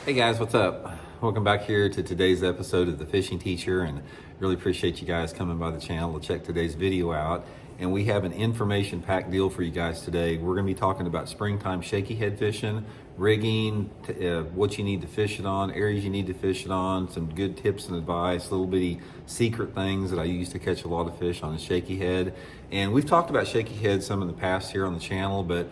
Hey guys, what's up? Welcome back here to today's episode of The Fishing Teacher, and really appreciate you guys coming by the channel to check today's video out. And we have an information-packed deal for you guys today. We're going to be talking about springtime shakyhead fishing, rigging, what you need to fish it on, areas you need to fish it on, some good tips and advice, little bitty secret things that I use to catch a lot of fish on a shakyhead. And we've talked about shakyhead some in the past here on the channel, but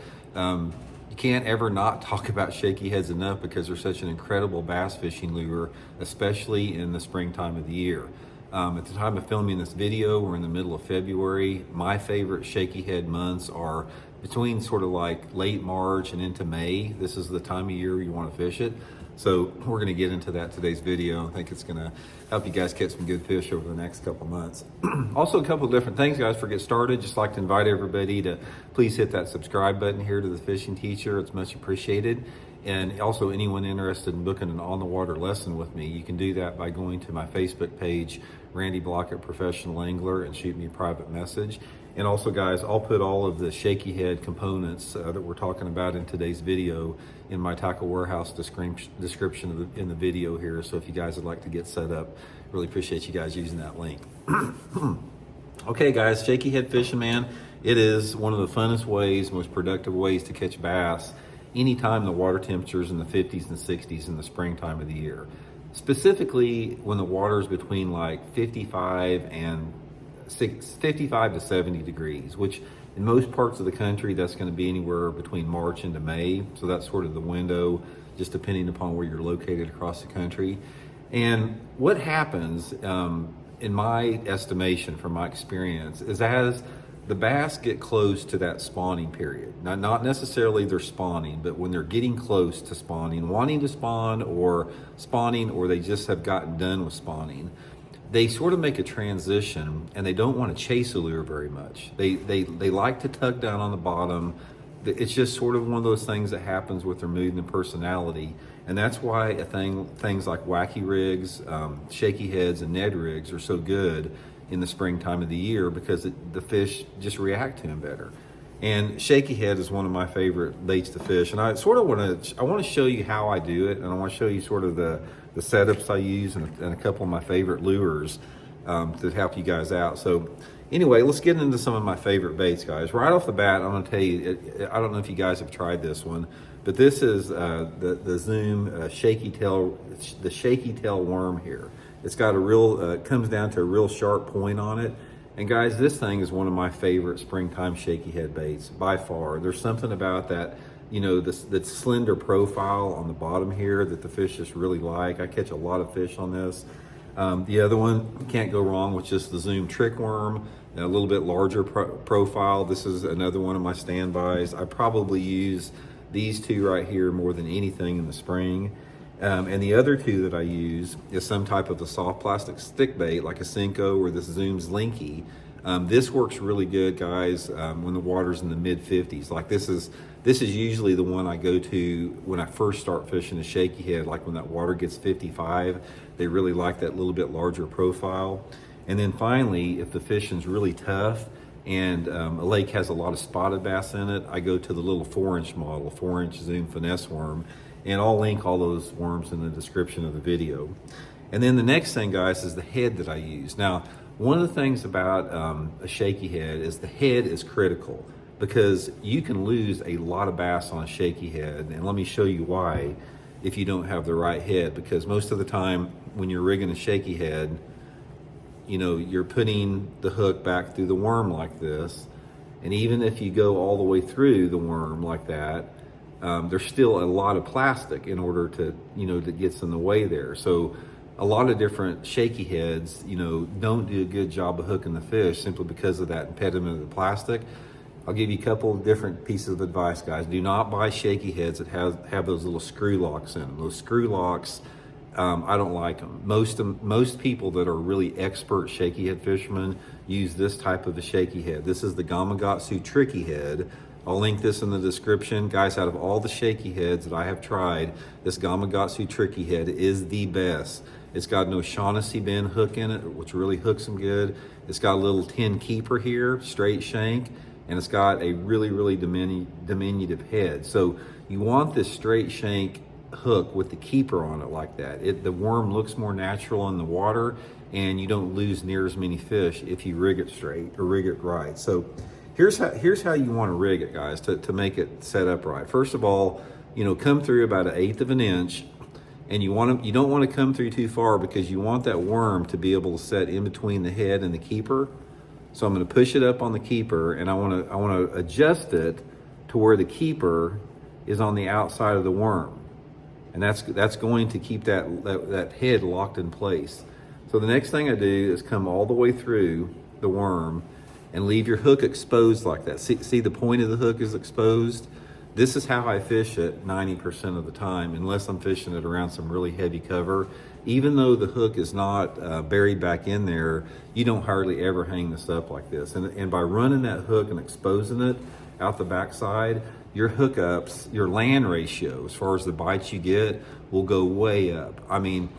you can't ever not talk about shakyheads enough because they're such an incredible bass fishing lure, especially in the springtime of the year. At the time of filming this video, we're in the middle of February. My favorite shakyhead months are between sort of like late March and into May. This is the time of year you want to fish it. So we're going to get into that today's video. I think it's going to help you guys catch some good fish over the next couple months. Also, a couple of different things, guys, before we get started. Just like to invite everybody to please hit that subscribe button here to The Fishing Teacher. It's much appreciated. And also, anyone interested in booking an on-the-water lesson with me, you can do that by going to my Facebook page, Randy Blaukat Professional Angler, and shoot me a private message. And also, guys, I'll put all of the shakyhead components that we're talking about in today's video in my tackle warehouse description in the video here. So if you guys would like to get set up, really appreciate you guys using that link. Okay, guys, shakyhead fishing, man, it is one of the funnest ways, most productive ways to catch bass anytime the water temperatures in the 50s and 60s in the springtime of the year. Specifically when the water is between like 55 to 70 degrees, which in most parts of the country, that's going to be anywhere between March into May. So that's sort of the window, just depending upon where you're located across the country. And what happens, in my estimation, from my experience, is as the bass get close to that spawning period, not necessarily they're spawning, but when they're getting close to spawning, wanting to spawn or spawning, or they just have gotten done with spawning, they sort of make a transition and they don't want to chase a lure very much. They like to tug down on the bottom. It's just sort of one of those things that happens with their mood and their personality. And that's why things like wacky rigs, shakyheads, and Ned rigs are so good in the springtime of the year, because the fish just react to them better. And shakyhead is one of my favorite baits to fish. And I want to show you how I do it, and I want to show you sort of the setups I use and a couple of my favorite lures to help you guys out. So anyway, let's get into some of my favorite baits, guys. Right off the bat, I'm going to tell you, I don't know if you guys have tried this one, but this is the Zoom shaky tail worm here. It's got a real, comes down to a real sharp point on it. And guys, this thing is one of my favorite springtime shakyhead baits by far. There's something about that, you know, that slender profile on the bottom here that the fish just really like. I catch a lot of fish on this. The other one, can't go wrong with just the Zoom trick worm, a little bit larger profile. This is another one of my standbys. I probably use these two right here more than anything in the spring. And the other two that I use is some type of a soft plastic stick bait like a Senko or this Zoom's Linky. This works really good, guys, when the water's in the mid 50s. Like this is usually the one I go to when I first start fishing a shakyhead. Like when that water gets 55, they really like that little bit larger profile. And then finally, if the fishing's really tough and a lake has a lot of spotted bass in it, I go to the little 4-inch model, 4-inch Zoom finesse worm. And I'll link all those worms in the description of the video. And then the next thing, guys, is the head that I use. Now, one of the things about a shakyhead is the head is critical, because you can lose a lot of bass on a shakyhead. And let me show you why if you don't have the right head. Because most of the time when you're rigging a shakyhead, you know, you're putting the hook back through the worm like this. And even if you go all the way through the worm like that, there's still a lot of plastic in order to, you know, that gets in the way there. So a lot of different shakyheads, you know, don't do a good job of hooking the fish simply because of that impediment of the plastic. I'll give you a couple of different pieces of advice, guys. Do not buy shakyheads that have those little screw locks in them. Those screw locks, I don't like them. Most people that are really expert shakyhead fishermen use this type of a shakyhead. This is the Gamakatsu trickyhead. I'll link this in the description. Guys, out of all the shakyheads that I have tried, this Gamakatsu trickyhead is the best. It's got no Shaughnessy bend hook in it, which really hooks them good. It's got a little tin keeper here, straight shank, and it's got a really, really diminutive head. So you want this straight shank hook with the keeper on it like that. The worm looks more natural in the water, and you don't lose near as many fish if you rig it straight or rig it right. So here's how you want to rig it, guys, to make it set up right. First of all, come through about 1/8 of an inch, and you don't want to come through too far, because you want that worm to be able to set in between the head and the keeper. So I'm going to push it up on the keeper, and I want to adjust it to where the keeper is on the outside of the worm, and that's going to keep that head locked in place. So the next thing I do is come all the way through the worm and leave your hook exposed like that. See the point of the hook is exposed. This is how I fish it 90% of the time, unless I'm fishing it around some really heavy cover. Even though the hook is not buried back in there, you don't hardly ever hang this up like this. And by running that hook and exposing it out the backside, your hookups, your land ratio, as far as the bites you get, will go way up. I mean,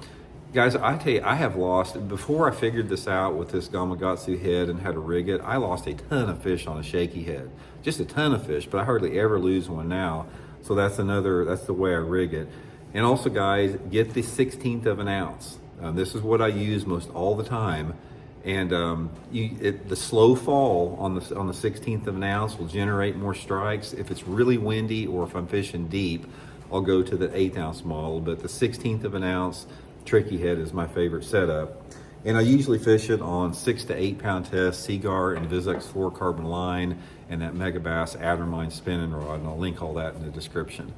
guys, I tell you, I have lost, before I figured this out with this Gamakatsu head and how to rig it, I lost a ton of fish on a shaky head. Just a ton of fish, but I hardly ever lose one now. So that's the way I rig it. And also, guys, get the 1/16 of an ounce. This is what I use most all the time. And the slow fall on the 1/16 of an ounce will generate more strikes. If it's really windy or if I'm fishing deep, I'll go to the 1/8 ounce model. But the 1/16 of an ounce Trickyhead is my favorite setup. And I usually fish it on 6 to 8 pound test, Seagar and Vizex fluorocarbon line, and that Megabass Addermine spinning rod. And I'll link all that in the description.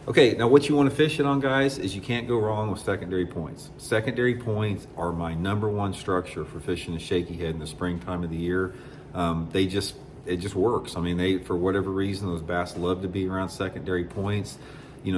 Okay, now what you want to fish it on, guys, is you can't go wrong with secondary points. Secondary points are my #1 structure for fishing a shakyhead in the springtime of the year. It just works. I mean, for whatever reason, those bass love to be around secondary points.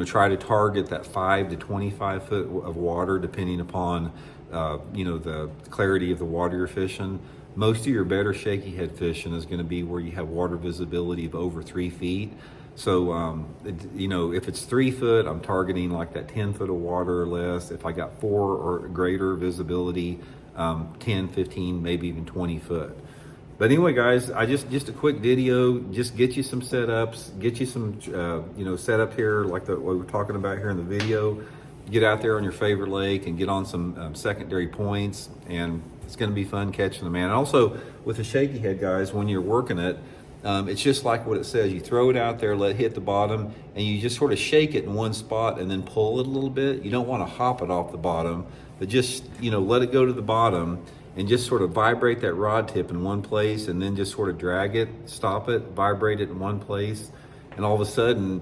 Try to target that 5 to 25 foot of water, depending upon, the clarity of the water you're fishing. Most of your better shakyhead fishing is going to be where you have water visibility of over 3 feet. So, if it's 3 foot, I'm targeting like that 10 foot of water or less. If I got 4 or greater visibility, 10, 15, maybe even 20 foot. But anyway, guys, just a quick video, just get you some setups, get you some, setup here like what we were talking about here in the video. Get out there on your favorite lake and get on some secondary points, and it's going to be fun catching them, man. And also with a shaky head, guys, when you're working it, it's just like what it says. You throw it out there, let it hit the bottom, and you just sort of shake it in one spot and then pull it a little bit. You don't want to hop it off the bottom, but just, let it go to the bottom and just sort of vibrate that rod tip in one place, and then just sort of drag it, stop it, vibrate it in one place, and all of a sudden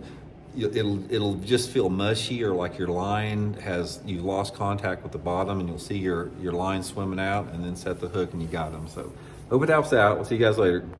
it'll just feel mushy, or like your line you've lost contact with the bottom, and you'll see your line swimming out, and then set the hook and you got them. So hope it helps out. We'll see you guys later.